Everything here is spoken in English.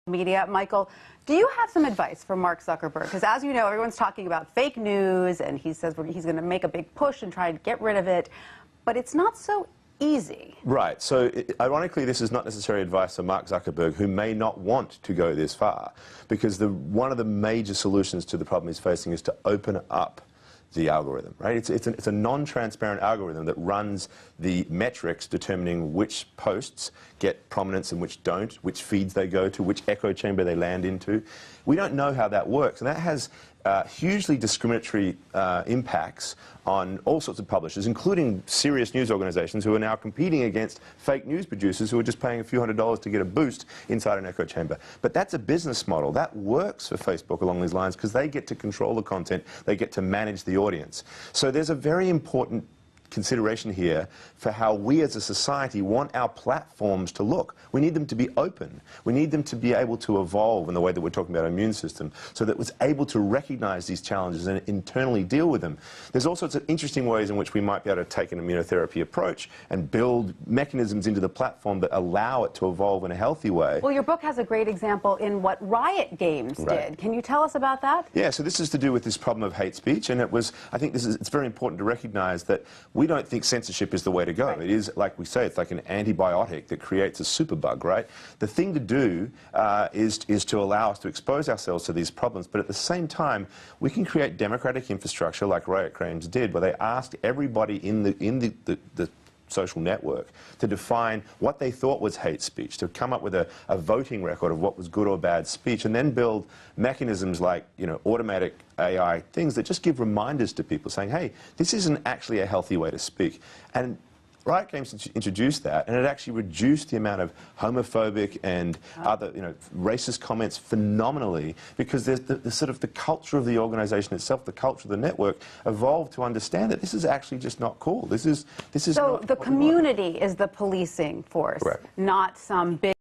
Media. Michael, do you have some advice for Mark Zuckerberg? Because as you know, everyone's talking about fake news, and he says he's going to make a big push and try to get rid of it, but it's not so easy. Right. So, ironically, this is not necessarily advice for Mark Zuckerberg, who may not want to go this far, because one of the major solutions to the problem he's facing is to open up the algorithm, right? It's a non-transparent algorithm that runs the metrics determining which posts get prominence and which don't, which feeds they go to, which echo chamber they land into. We don't know how that works, and that has hugely discriminatory impacts on all sorts of publishers, including serious news organizations who are now competing against fake news producers who are just paying a few $100s to get a boost inside an echo chamber. But that's a business model. That works for Facebook along these lines because they get to control the content, they get to manage the audience. So there's a very important consideration here for how we as a society want our platforms to look. We need them to be open. We need them to be able to evolve in the way that we're talking about our immune system, so that it's able to recognize these challenges and internally deal with them. There's all sorts of interesting ways in which we might be able to take an immunotherapy approach and build mechanisms into the platform that allow it to evolve in a healthy way. Well, your book has a great example in what Riot Games did. Can you tell us about that? Yeah, so this is to do with this problem of hate speech, and I think it's very important to recognize that we don't think censorship is the way to go. Right. It is, like we say, it's like an antibiotic that creates a superbug, right? The thing to do is to allow us to expose ourselves to these problems, but at the same time, we can create democratic infrastructure like Riot Games did, where they asked everybody in the social network to define what they thought was hate speech, to come up with a voting record of what was good or bad speech, and then build mechanisms like, automatic AI things that just give reminders to people saying, hey, this isn't actually a healthy way to speak. And Riot Games introduced that, and it actually reduced the amount of homophobic and other, racist comments phenomenally, because there's the sort of the culture of the organization itself, the culture of the network, evolved to understand that this is actually just not cool. This is so the community is the policing force, not some big